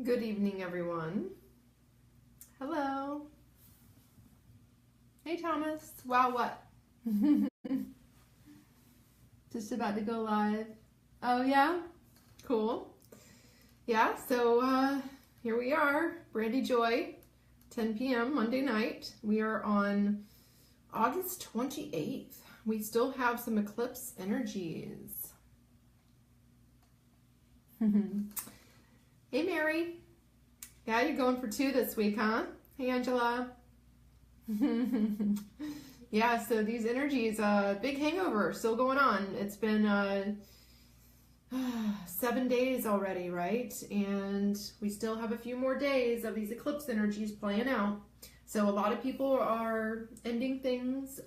Good evening, everyone. Hello. Hey, Thomas. Wow, what? Just about to go live. Oh, yeah? Cool. Yeah, so here we are. Brandy Joy, 10 p.m. Monday night. We are on August 28th. We still have some eclipse energies. Hey, Mary. Yeah, you're going for 2 this week, huh? Hey, Angela. Yeah, so these energies, big hangover still going on. It's been 7 days already, right? And we still have a few more days of these eclipse energies playing out. So a lot of people are ending things.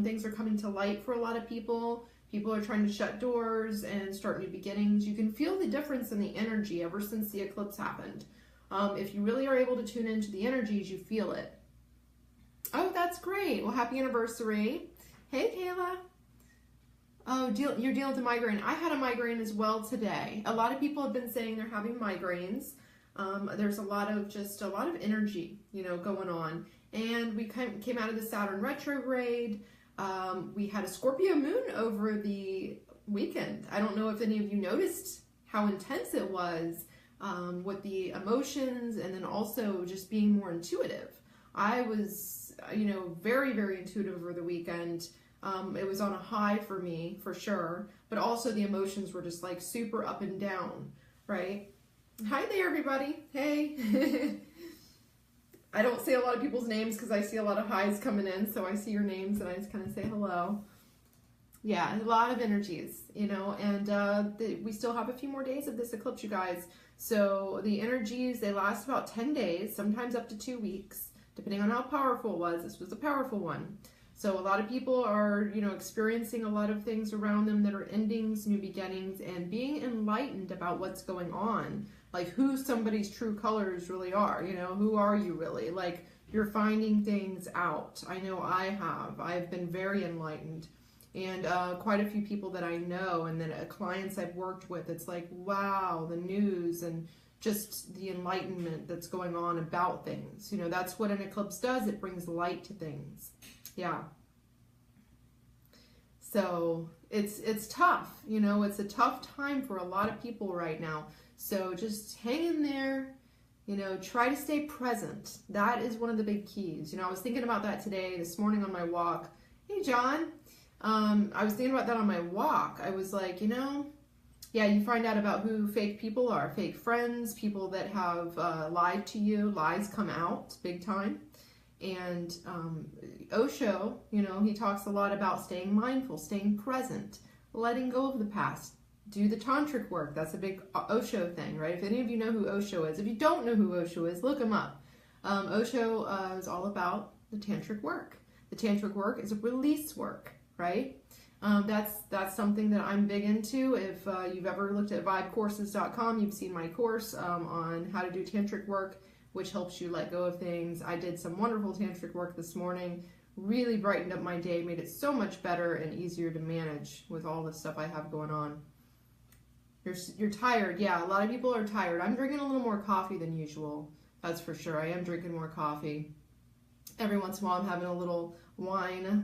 Things are coming to light for a lot of people. People are trying to shut doors and start new beginnings. You can feel the difference in the energy ever since the eclipse happened. If you really are able to tune into the energies, you feel it. Oh, that's great. Well, happy anniversary. Hey, Kayla. Oh, you're dealing with a migraine. I had a migraine as well today. A lot of people have been saying they're having migraines. There's a lot of energy, going on. And we came out of the Saturn retrograde. We had a Scorpio moon over the weekend. I don't know if any of you noticed how intense it was with the emotions and then also just being more intuitive. I was, very, very intuitive over the weekend. It was on a high for me, for sure, but also the emotions were just like super up and down, right? Hi there, everybody. Hey. I don't say a lot of people's names because I see a lot of highs coming in, so I see your names and I just kind of say hello. Yeah, a lot of energies, and we still have a few more days of this eclipse, you guys. So the energies, they last about 10 days, sometimes up to 2 weeks, depending on how powerful it was. This was a powerful one. So a lot of people are, experiencing a lot of things around them that are endings, new beginnings, and being enlightened about what's going on. Like who somebody's true colors really are, who are you really? Like you're finding things out. I know I have. I've been very enlightened. And quite a few people that I know and then clients I've worked with, it's like, wow, the news and just the enlightenment that's going on about things. That's what an eclipse does. It brings light to things. Yeah. So it's tough, it's a tough time for a lot of people right now. So just hang in there, try to stay present. That is one of the big keys. I was thinking about that this morning on my walk. Hey, John. I was thinking about that on my walk. I was like, yeah, you find out about who fake people are, fake friends, people that have lied to you. Lies come out big time. And Osho, he talks a lot about staying mindful, staying present, letting go of the past. Do the tantric work. That's a big Osho thing, right? If any of you know who Osho is, if you don't know who Osho is, look him up. Osho is all about the tantric work. The tantric work is a release work, right? That's something that I'm big into. If you've ever looked at vibecourses.com, you've seen my course on how to do tantric work, which helps you let go of things. I did some wonderful tantric work this morning, really brightened up my day, made it so much better and easier to manage with all the stuff I have going on. You're tired. Yeah, a lot of people are tired. I'm drinking a little more coffee than usual. That's for sure. I am drinking more coffee. Every once in a while I'm having a little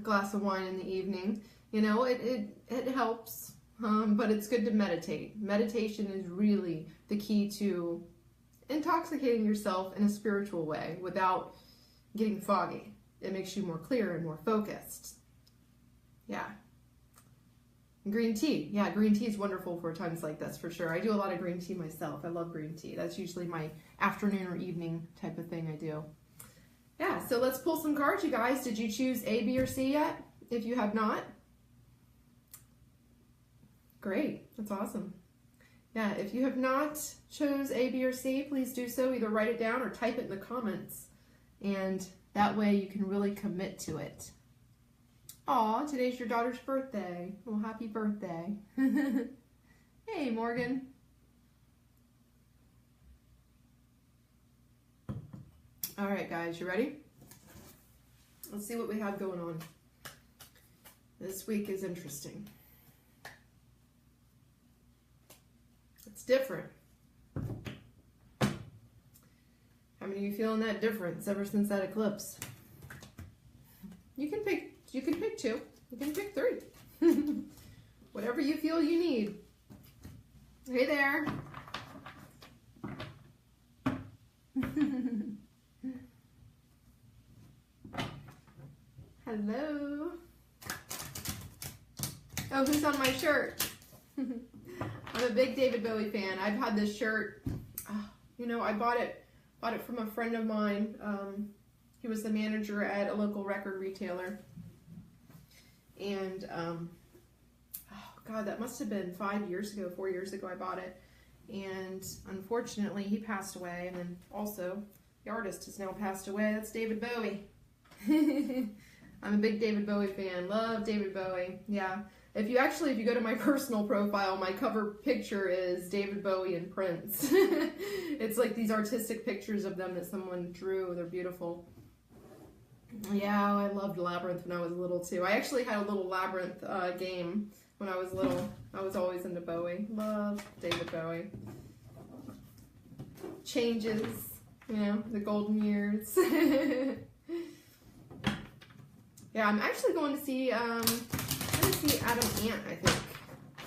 glass of wine in the evening. It helps, but it's good to meditate. Meditation is really the key to intoxicating yourself in a spiritual way without getting foggy. It makes you more clear and more focused. Yeah. Green tea. Yeah, green tea is wonderful for times like this, for sure. I do a lot of green tea myself. I love green tea. That's usually my afternoon or evening type of thing I do. Yeah, so let's pull some cards, you guys. Did you choose A, B, or C yet? If you have not, great. That's awesome. Yeah, if you have not chose A, B, or C, please do so. Either write it down or type it in the comments. And that way you can really commit to it. Aw, today's your daughter's birthday. Well, happy birthday. Hey, Morgan. All right, guys, you ready? Let's see what we have going on. This week is interesting. It's different. What are you feeling that difference ever since that eclipse? You can pick 2. You can pick 3. Whatever you feel you need. Hey there. Hello. Oh, who's on my shirt? I'm a big David Bowie fan. I've had this shirt. You know, I bought it from a friend of mine. He was the manager at a local record retailer. And, oh God, that must have been 5 years ago, 4 years ago I bought it. And unfortunately, he passed away. And then also, the artist has now passed away. That's David Bowie. I'm a big David Bowie fan. Love David Bowie. Yeah. If you go to my personal profile, my cover picture is David Bowie and Prince. It's like these artistic pictures of them that someone drew. They're beautiful. Yeah, I loved Labyrinth when I was little too. I actually had a little Labyrinth game when I was little. I was always into Bowie. Love David Bowie. Changes, you know, the golden years. Yeah, I'm actually going to see Adam Ant, I think,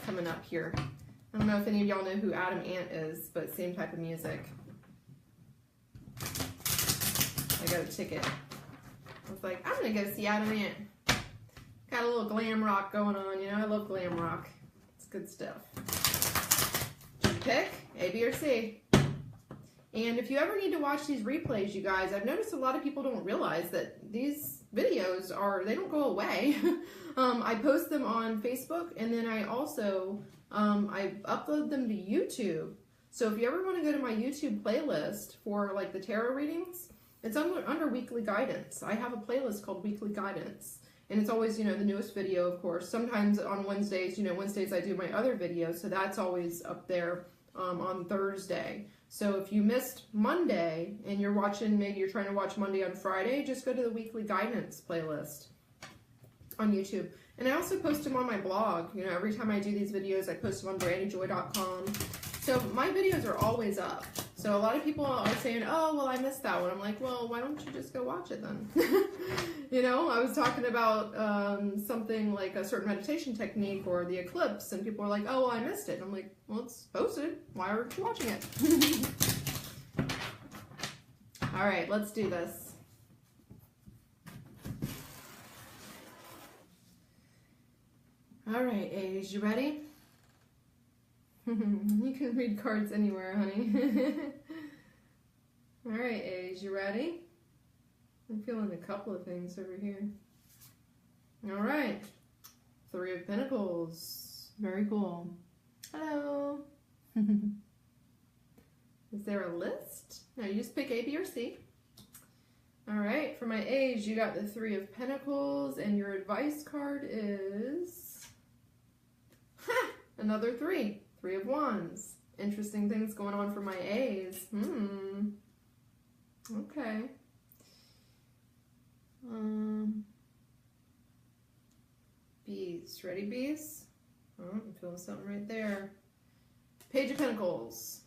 coming up here. I don't know if any of y'all know who Adam Ant is, but same type of music. I got a ticket. I was like, I'm gonna go see Adam Ant. Got a little glam rock going on, you know. I love glam rock. It's good stuff. Did you pick A, B, or C? And if you ever need to watch these replays, you guys, I've noticed a lot of people don't realize that these videos they don't go away. I post them on Facebook, and then I also I upload them to YouTube. So if you ever want to go to my YouTube playlist for like the tarot readings, it's under weekly guidance. I have a playlist called Weekly Guidance, and it's always, you know, the newest video, of course. Sometimes on Wednesdays, you know, Wednesdays I do my other videos, so that's always up there on Thursday. So if you missed Monday and you're watching, maybe you're trying to watch Monday on Friday, just go to the Weekly Guidance playlist on YouTube. And I also post them on my blog. You know, every time I do these videos, I post them on brandyjoy.com. So my videos are always up. So a lot of people are saying, oh, well, I missed that one. I'm like, well, why don't you just go watch it then? You know, I was talking about something like a certain meditation technique or the eclipse, and people are like, oh, well, I missed it. And I'm like, well, it's posted. Why aren't you watching it? All right, let's do this. All right, A's, you ready? You can read cards anywhere, honey. All right, A's, you ready? I'm feeling a couple of things over here. All right. 3 of Pentacles. Very cool. Hello. Is there a list? No, you just pick A, B, or C. All right. For my A's, you got the 3 of Pentacles, and your advice card is another 3. 3 of Wands. Interesting things going on for my A's. Okay. B's. Ready, B's? Oh, I'm feeling something right there. Page of Pentacles.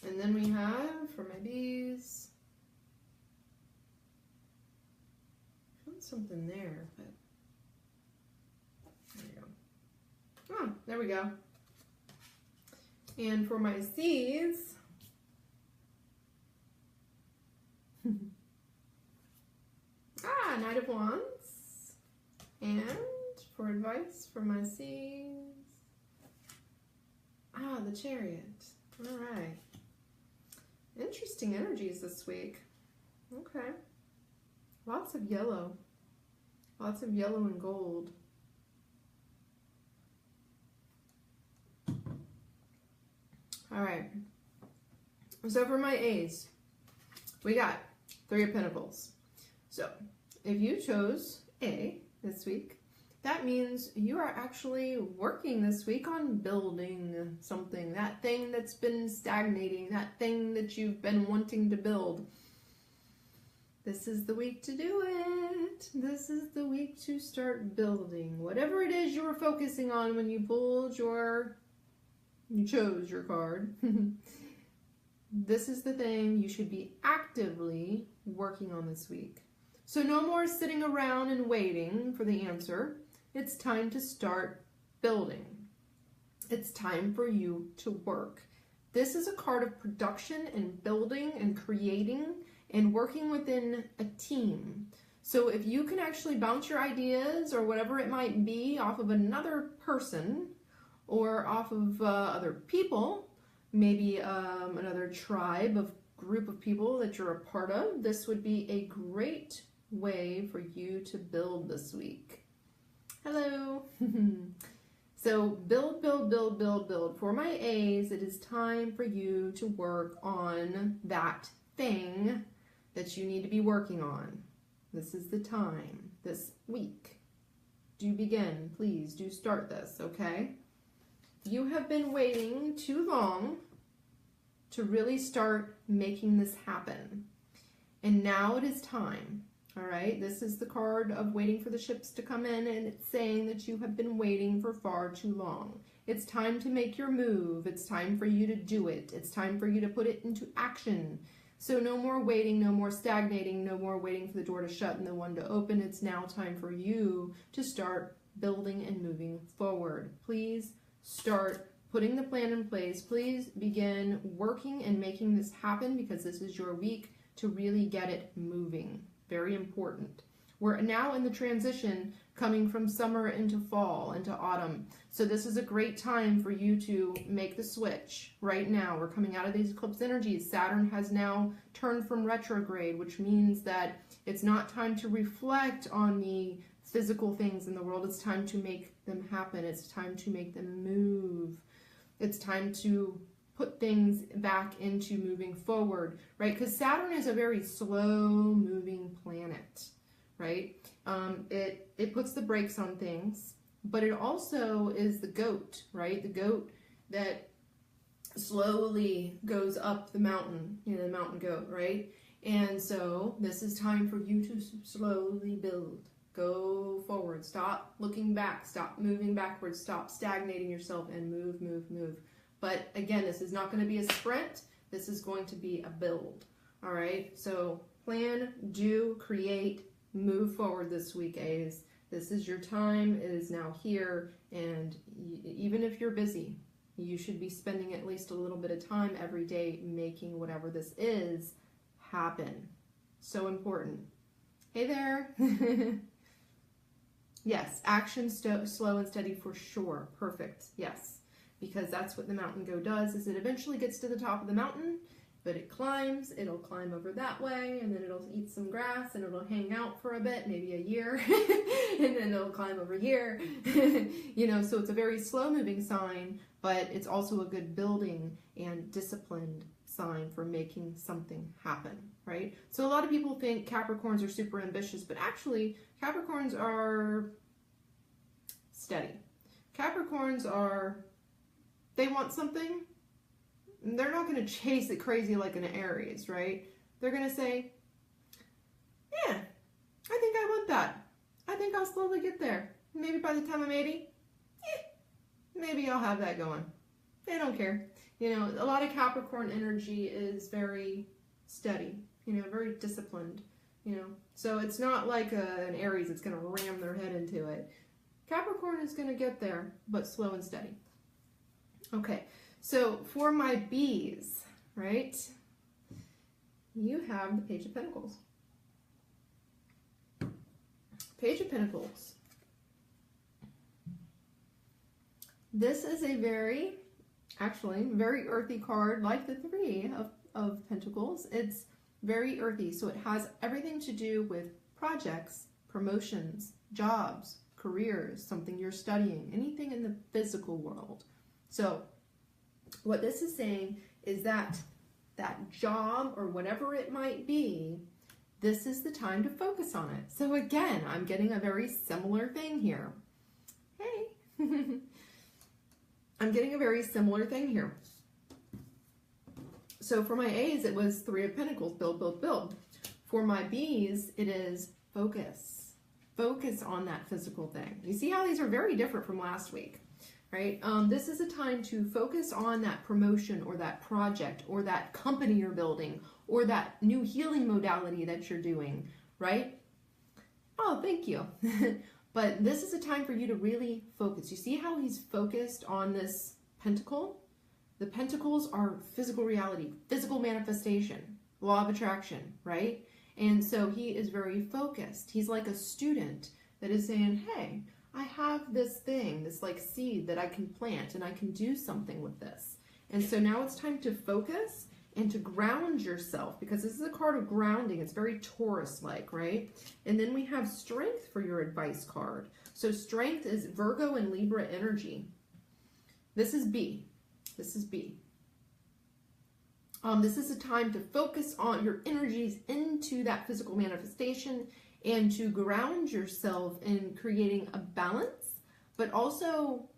And then we have, for my B's, found something there, but there you go. Oh, there we go. And for my C's, Knight of Wands. And for advice for my C's, the Chariot. All right. Interesting energies this week. Okay. Lots of yellow. Lots of yellow and gold. All right. So for my A's, we got 3 of Pentacles. So if you chose A this week, that means you are actually working this week on building something, that thing that's been stagnating, that thing that you've been wanting to build. This is the week to do it. This is the week to start building. Whatever it is you were focusing on when you chose your card. This is the thing you should be actively working on this week. So no more sitting around and waiting for the answer. It's time to start building. It's time for you to work. This is a card of production and building and creating and working within a team. So if you can actually bounce your ideas or whatever it might be off of another person or off of other people, maybe another tribe of group of people that you're a part of, this would be a great way for you to build this week. Hello. So build, build, build, build, build. For my A's, it is time for you to work on that thing that you need to be working on. This is the time, this week. Do begin, please, do start this, okay? You have been waiting too long to really start making this happen. And now it is time. All right, this is the card of waiting for the ships to come in, and it's saying that you have been waiting for far too long. It's time to make your move. It's time for you to do it. It's time for you to put it into action. So no more waiting, no more stagnating, no more waiting for the door to shut and the one to open. It's now time for you to start building and moving forward. Please start putting the plan in place. Please begin working and making this happen, because this is your week to really get it moving. Very important. We're now in the transition coming from summer into fall, into autumn. So this is a great time for you to make the switch right now. We're coming out of these eclipse energies. Saturn has now turned from retrograde, which means that it's not time to reflect on the physical things in the world. It's time to make them happen. It's time to make them move. It's time to put things back into moving forward, right? Because Saturn is a very slow-moving planet, right? It puts the brakes on things, but it also is the goat, right? The goat that slowly goes up the mountain, you know, the mountain goat, right? And so this is time for you to slowly build. Go forward. Stop looking back. Stop moving backwards. Stop stagnating yourself and move, move, move. But again, this is not going to be a sprint. This is going to be a build. All right? So plan, do, create, move forward this week, A's. This is your time. It is now here. And even if you're busy, you should be spending at least a little bit of time every day making whatever this is happen. So important. Hey there. Yes, action slow and steady for sure. Perfect. Yes. Because that's what the mountain goat does, is it eventually gets to the top of the mountain, but it climbs, it'll climb over that way, and then it'll eat some grass, and it'll hang out for a bit, maybe a year, and then it'll climb over here. You know, so it's a very slow-moving sign, but it's also a good building and disciplined sign for making something happen, right? So a lot of people think Capricorns are super ambitious, but actually, Capricorns are steady. Capricorns are... They want something, they're not going to chase it crazy like an Aries, right? They're going to say, yeah, I think I want that. I think I'll slowly get there. Maybe by the time I'm 80, maybe I'll have that going. They don't care. You know, a lot of Capricorn energy is very steady, you know, very disciplined, you know. So it's not like an Aries that's going to ram their head into it. Capricorn is going to get there, but slow and steady. Okay, so for my B's, right, you have the Page of Pentacles. Page of Pentacles. This is a very earthy card, like the Three of Pentacles. It's very earthy, so it has everything to do with projects, promotions, jobs, careers, something you're studying, anything in the physical world. So what this is saying is that that job or whatever it might be, this is the time to focus on it. So again, I'm getting a very similar thing here. Hey, I'm getting a very similar thing here. So for my A's, it was Three of Pentacles, build, build, build. For my B's, it is focus. Focus on that physical thing. You see how these are very different from last week. right? This is a time to focus on that promotion or that project or that company you're building or that new healing modality that you're doing, right? Oh, thank you. But this is a time for you to really focus. You see how he's focused on this pentacle? The pentacles are physical reality, physical manifestation, law of attraction, right? And so he is very focused. He's like a student that is saying, hey, I have this thing, this like seed that I can plant and I can do something with this. And so now it's time to focus and to ground yourself, because this is a card of grounding. It's very Taurus-like, right? And then we have strength for your advice card. So strength is Virgo and Libra energy. This is B. This is B. This is a time to focus on your energies into that physical manifestation and to ground yourself in creating a balance, but also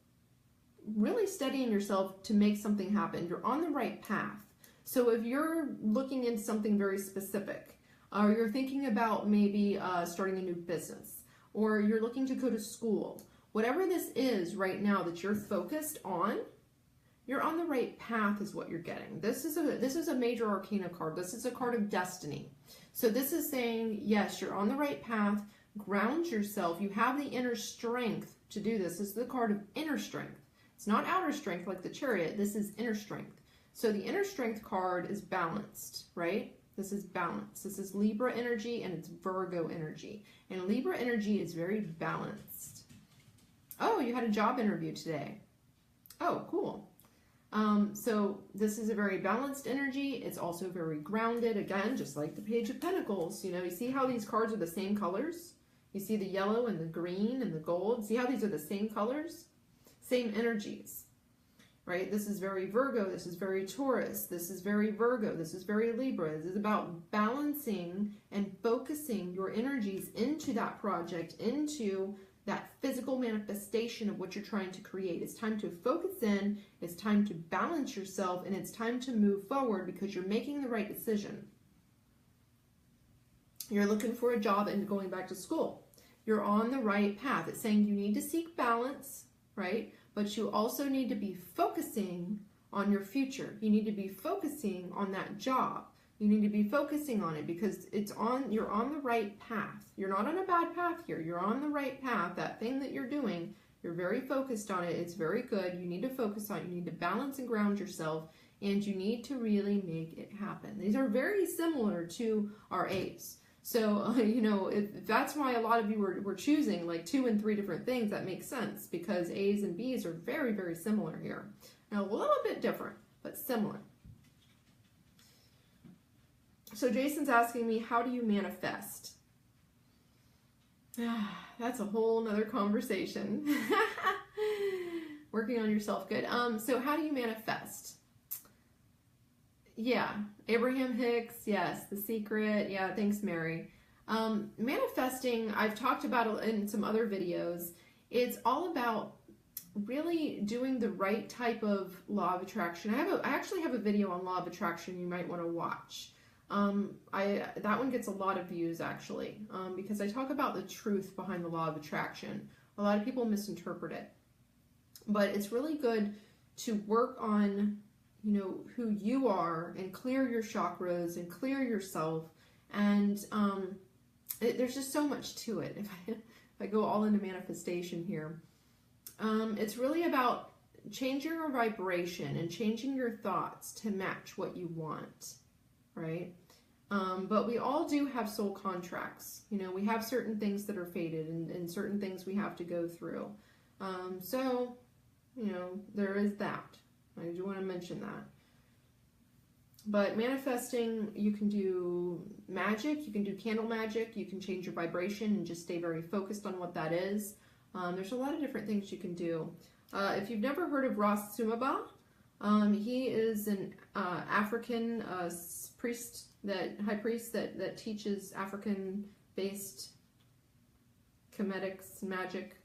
really studying yourself to make something happen. You're on the right path. So if you're looking into something very specific, or you're thinking about maybe starting a new business, or you're looking to go to school, whatever this is right now that you're focused on, you're on the right path is what you're getting. This is a major arcana card. This is a card of destiny. So this is saying, yes, you're on the right path. Ground yourself. You have the inner strength to do this. This is the card of inner strength. It's not outer strength like the Chariot. This is inner strength. So the inner strength card is balanced, right? This is balance. This is Libra energy and it's Virgo energy. And Libra energy is very balanced. Oh, you had a job interview today. Oh, cool. So this is a very balanced energy. It's also very grounded. Again, just like the Page of Pentacles. You know, you see how these cards are the same colors? You see the yellow and the green and the gold. See how these are the same colors? Same energies, right? This is very Virgo. This is very Taurus. This is very Virgo. This is very Libra. This is about balancing and focusing your energies into that project, into that physical manifestation of what you're trying to create. It's time to focus in, it's time to balance yourself, and it's time to move forward because you're making the right decision. You're looking for a job and going back to school. You're on the right path. It's saying you need to seek balance, right? But you also need to be focusing on your future. You need to be focusing on that job. You need to be focusing on it because you're on the right path. You're not on a bad path here. You're on the right path. That thing that you're doing, you're very focused on it. It's very good. You need to focus on it. You need to balance and ground yourself, and you need to really make it happen. These are very similar to our A's. So, you know, if that's why a lot of you were choosing like 2 and 3 different things, that makes sense because A's and B's are very, very similar here. Now, a little bit different, but similar. So Jason's asking me, how do you manifest? That's a whole nother conversation. Working on yourself, good. So how do you manifest? Yeah, Abraham Hicks, yes, The Secret, yeah, thanks Mary. Manifesting, I've talked about in some other videos, it's all about really doing the right type of law of attraction. I actually have a video on law of attraction you might want to watch. That one gets a lot of views actually, because I talk about the truth behind the law of attraction. A lot of people misinterpret it, but it's really good to work on, you know, who you are and clear your chakras and clear yourself. And, there's just so much to it. If I go all into manifestation here, it's really about changing your vibration and changing your thoughts to match what you want. Right? But we all do have soul contracts. You know, we have certain things that are fated and certain things we have to go through. So, you know, there is that. I do want to mention that. But manifesting, you can do magic, you can do candle magic, you can change your vibration and just stay very focused on what that is. There's a lot of different things you can do. If you've never heard of Ras Sumaba, he is an African high priest that teaches African-based comedics, magic.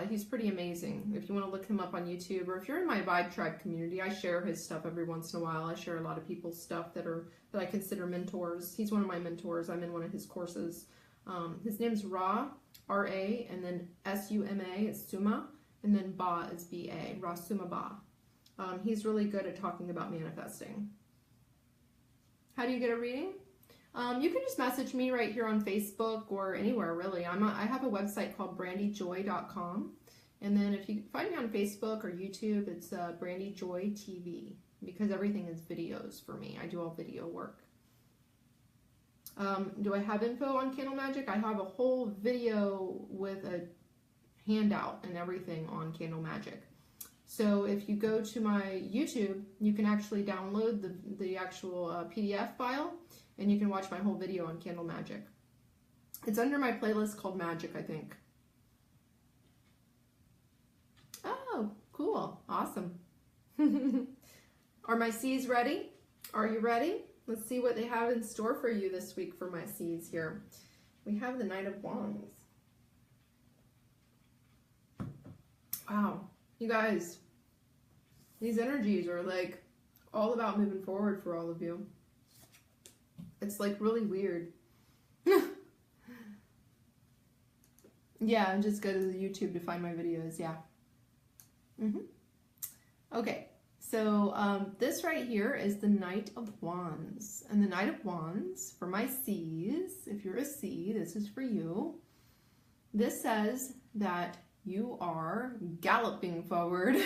He's pretty amazing. If you want to look him up on YouTube, or if you're in my Vibe Tribe community, I share his stuff every once in a while. I share a lot of people's stuff that I consider mentors. He's one of my mentors. I'm in one of his courses. His name's Ra, R-A, and then S-U-M-A, it's Suma. and then Ba is B-A, Rasuma Ba. He's really good at talking about manifesting. How do you get a reading? You can just message me right here on Facebook or anywhere, really. I have a website called brandyjoy.com. And then if you find me on Facebook or YouTube, it's Brandy Joy TV, because everything is videos for me. I do all video work. Do I have info on candle magic? I have a whole video with a handout and everything on candle magic. So if you go to my YouTube, you can actually download the actual PDF file, and you can watch my whole video on candle magic. It's under my playlist called Magic, I think. Oh, cool. Awesome. Are my C's ready? Are you ready? Let's see what they have in store for you this week for my C's here. We have the Knight of Wands. Wow. You guys, these energies are like all about moving forward for all of you. It's like really weird. Yeah, just go to the YouTube to find my videos. Yeah. Okay, so this right here is the Knight of Wands. And the Knight of Wands, for my C's, if you're a C, this is for you. This says that you are galloping forward.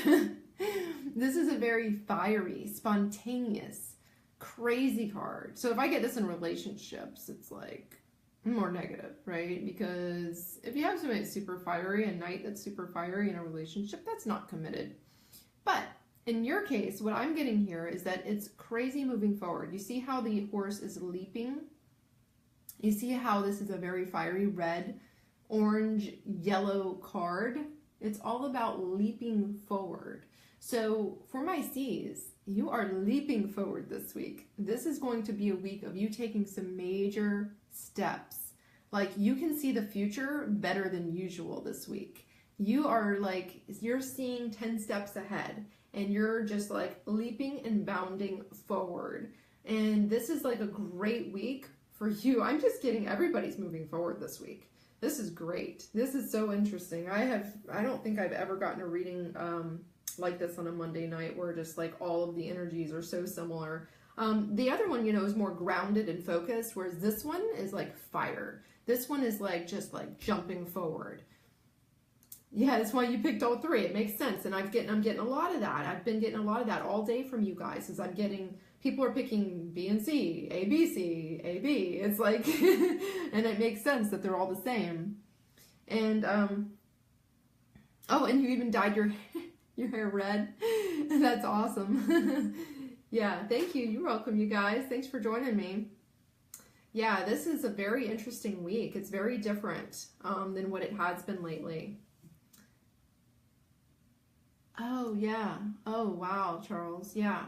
This is a very fiery, spontaneous, crazy card. So if I get this in relationships, it's like more negative, right? Because if you have somebody that's super fiery, a knight that's super fiery in a relationship, that's not committed. But in your case, what I'm getting here is that it's crazy moving forward. You see how the horse is leaping? You see how this is a very fiery red, orange, yellow card? It's all about leaping forward. So for my C's, you are leaping forward this week. This is going to be a week of you taking some major steps. Like, you can see the future better than usual this week. You are like, you're seeing 10 steps ahead, and you're just like leaping and bounding forward. And this is like a great week for you. I'm just kidding. Everybody's moving forward this week. This is great. This is so interesting. I don't think I've ever gotten a reading like this on a Monday night where just like all of the energies are so similar. The other one, you know, is more grounded and focused, whereas this one is like fire. This one is like just like jumping forward. Yeah, that's why you picked all three. It makes sense. And I'm getting a lot of that. I've been getting a lot of that all day from you guys, as I'm getting, people are picking B and C, A, B, C, A, B. It's like, and it makes sense that they're all the same. And, oh, and you even dyed your hair red. That's awesome. Yeah, thank you. You're welcome, you guys. Thanks for joining me. Yeah, this is a very interesting week. It's very different than what it has been lately. Oh, yeah. Oh, wow, Charles. Yeah.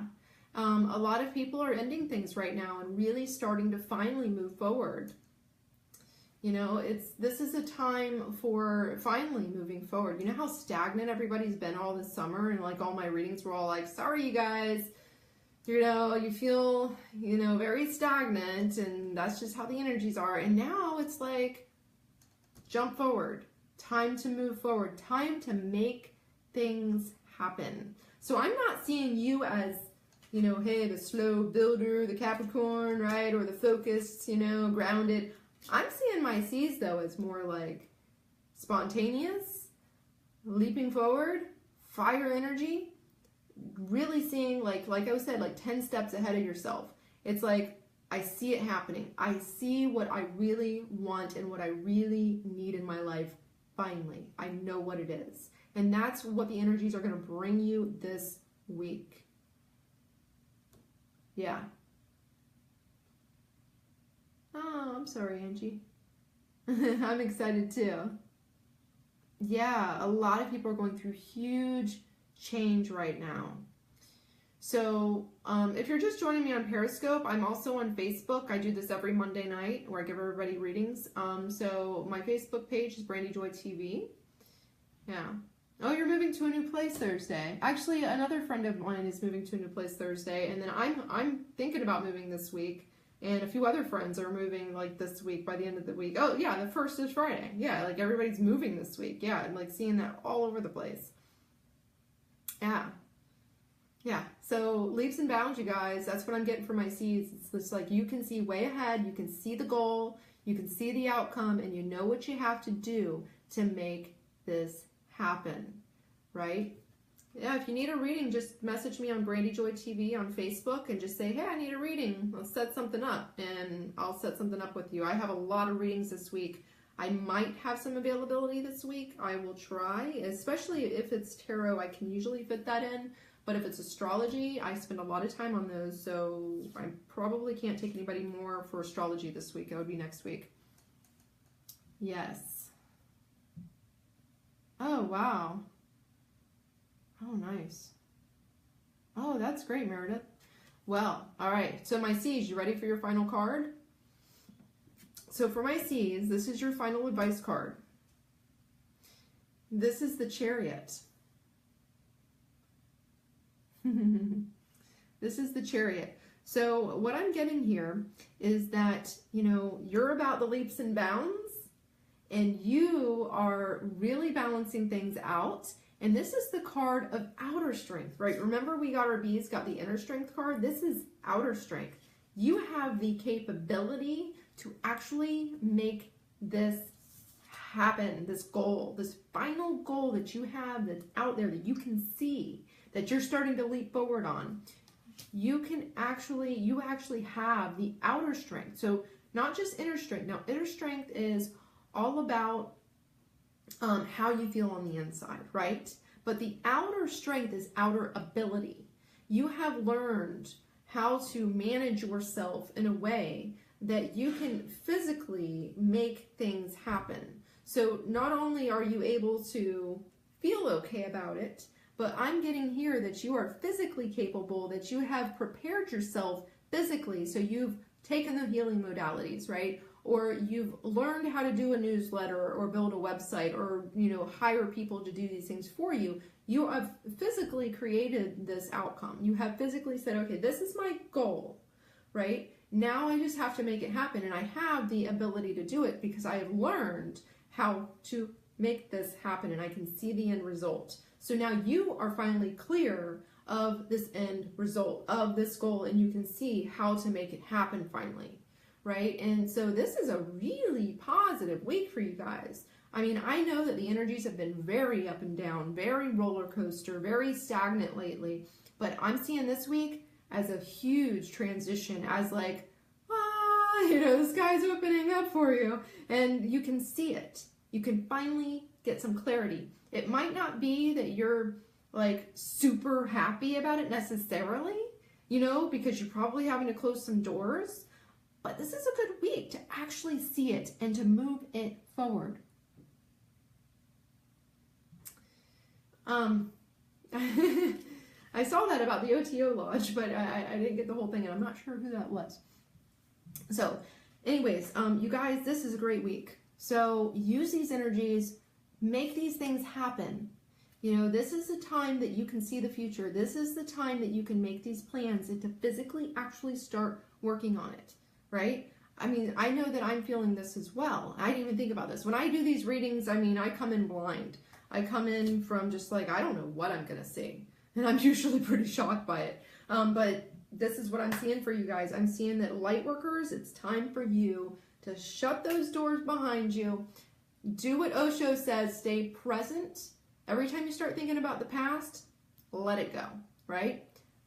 A lot of people are ending things right now and really starting to finally move forward. You know, this is a time for finally moving forward. You know how stagnant everybody's been all this summer, and like all my readings were all like, sorry, you guys, you know, you feel, you know, very stagnant, and that's just how the energies are. And now it's like, jump forward, time to move forward, time to make things happen. So I'm not seeing you as, you know, hey, the slow builder, the Capricorn, right? Or the focused, you know, grounded. I'm seeing my C's though as more like spontaneous, leaping forward, fire energy, really seeing like I said, like 10 steps ahead of yourself. It's like, I see it happening. I see what I really want and what I really need in my life. Finally, I know what it is. And that's what the energies are going to bring you this week. Yeah. Oh, I'm sorry, Angie. I'm excited too. Yeah, a lot of people are going through huge change right now. So if you're just joining me on Periscope, I'm also on Facebook. I do this every Monday night where I give everybody readings. So my Facebook page is Brandy Joy TV. Yeah. Oh, you're moving to a new place Thursday. Actually, another friend of mine is moving to a new place Thursday, and then I'm thinking about moving this week, and a few other friends are moving like this week by the end of the week. Oh yeah, the 1st is Friday. Yeah, like everybody's moving this week. Yeah, I'm like seeing that all over the place. Yeah. Yeah. So leaps and bounds, you guys. That's what I'm getting for my seeds. It's just like you can see way ahead. You can see the goal. You can see the outcome, and you know what you have to do to make this happen, right? Yeah, if you need a reading, just message me on Brandy Joy TV on Facebook and just say, hey, I need a reading. Let's set something up, and I'll set something up with you. I have a lot of readings this week. I might have some availability this week. I will try, especially if it's tarot. I can usually fit that in. But if it's astrology, I spend a lot of time on those, so I probably can't take anybody more for astrology this week. It would be next week. Yes. Oh, wow. Oh, nice. Oh, that's great, Meredith. Well, all right. So my C's, you ready for your final card? So for my C's, this is your final advice card. This is the Chariot. This is the Chariot. So what I'm getting here is that, you know, you're about the leaps and bounds, and you are really balancing things out. And this is the card of outer strength, right? Remember we got our B's, got the inner strength card. This is outer strength. You have the capability to actually make this happen, this goal, this final goal that you have that's out there that you can see, that you're starting to leap forward on. You actually have the outer strength. So not just inner strength. Now, inner strength is all about how you feel on the inside, right? But the outer strength is outer ability. You have learned how to manage yourself in a way that you can physically make things happen. So not only are you able to feel okay about it, but I'm getting here that you are physically capable, that you have prepared yourself physically. So you've taken the healing modalities, right? Or you've learned how to do a newsletter or build a website or, you know, hire people to do these things for you. You have physically created this outcome. You have physically said, okay, this is my goal, right? Now I just have to make it happen. And I have the ability to do it because I have learned how to make this happen, and I can see the end result. So now you are finally clear of this end result, of this goal, and you can see how to make it happen finally, right? And so this is a really positive week for you guys. I mean, I know that the energies have been very up and down, very roller coaster, very stagnant lately, but I'm seeing this week as a huge transition, as like, you know, the sky's opening up for you, and you can see it. You can finally get some clarity. It might not be that you're like super happy about it necessarily, you know, because you're probably having to close some doors, but this is a good week to actually see it and to move it forward. I saw that about the OTO Lodge, but I didn't get the whole thing, and I'm not sure who that was. So anyways, you guys, this is a great week. So use these energies, make these things happen. You know, this is the time that you can see the future. This is the time that you can make these plans and to physically actually start working on it, right? I mean, I know that I'm feeling this as well. I didn't even think about this. When I do these readings, I mean, I come in blind. I come in from just like, I don't know what I'm going to see. And I'm usually pretty shocked by it. But this is what I'm seeing for you guys. I'm seeing that light workers, it's time for you to shut those doors behind you. Do what Osho says, stay present. Every time you start thinking about the past, let it go, right?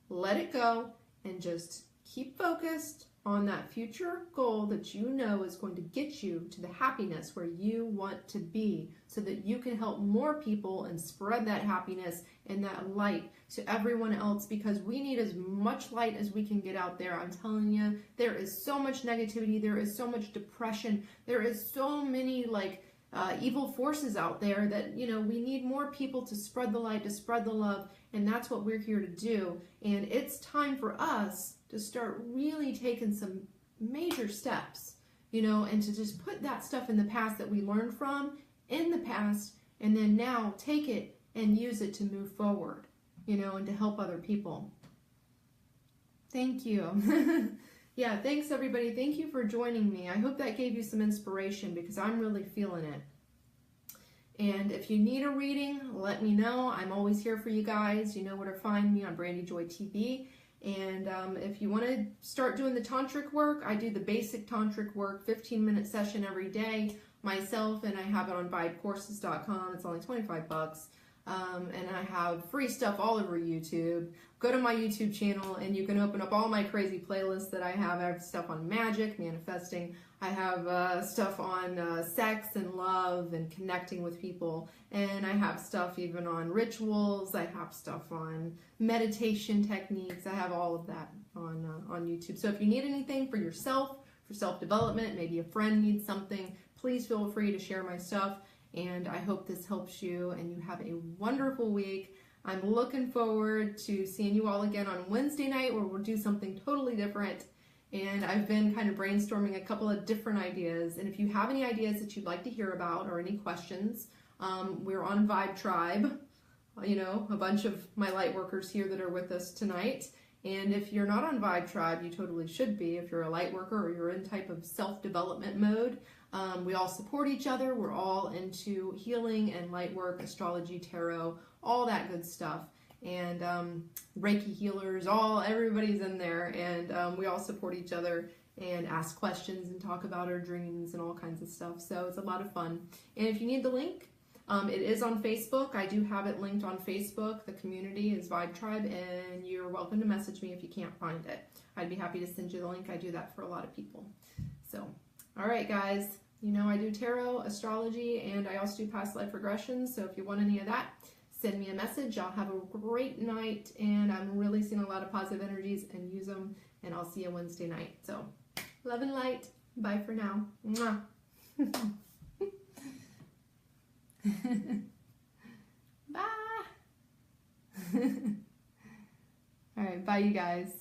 Let it go and just keep focused on that future goal that you know is going to get you to the happiness where you want to be, so that you can help more people and spread that happiness and that light to everyone else, because we need as much light as we can get out there. I'm telling you, there is so much negativity, there is so much depression, there is so many like evil forces out there that, you know, we need more people to spread the light, to spread the love, and that's what we're here to do. And it's time for us to start really taking some major steps, you know, and to just put that stuff in the past that we learned from in the past, and then now take it and use it to move forward, you know, and to help other people. Thank you. Yeah, thanks everybody. Thank you for joining me. I hope that gave you some inspiration, because I'm really feeling it. And if you need a reading, let me know. I'm always here for you guys. You know where to find me on Brandy Joy TV. And if you want to start doing the tantric work, I do the basic tantric work, 15-minute session every day myself, and I have it on vibecourses.com. It's only 25 bucks. And I have free stuff all over YouTube. Go to my YouTube channel and you can open up all my crazy playlists that I have. I have stuff on magic, manifesting. I have stuff on sex and love and connecting with people. And I have stuff even on rituals. I have stuff on meditation techniques. I have all of that on YouTube. So if you need anything for yourself, for self-development, maybe a friend needs something, please feel free to share my stuff. And I hope this helps you and you have a wonderful week. I'm looking forward to seeing you all again on Wednesday night where we'll do something totally different. And I've been kind of brainstorming a couple of different ideas. And if you have any ideas that you'd like to hear about or any questions, we're on Vibe Tribe. You know, a bunch of my light workers here that are with us tonight. And if you're not on Vibe Tribe, you totally should be. If you're a light worker or you're in type of self-development mode, we all support each other. We're all into healing and light work, astrology, tarot, all that good stuff. And Reiki healers, everybody's in there. And we all support each other and ask questions and talk about our dreams and all kinds of stuff. So it's a lot of fun. And if you need the link, it is on Facebook. I do have it linked on Facebook. The community is Vibe Tribe, and you're welcome to message me if you can't find it. I'd be happy to send you the link. I do that for a lot of people. So, all right, guys. You know I do tarot, astrology, and I also do past life regressions. So if you want any of that, send me a message. I'll have a great night, and I'm really seeing a lot of positive energies, and use them. And I'll see you Wednesday night. So, love and light. Bye for now. Mwah. Bye. All right, bye you guys.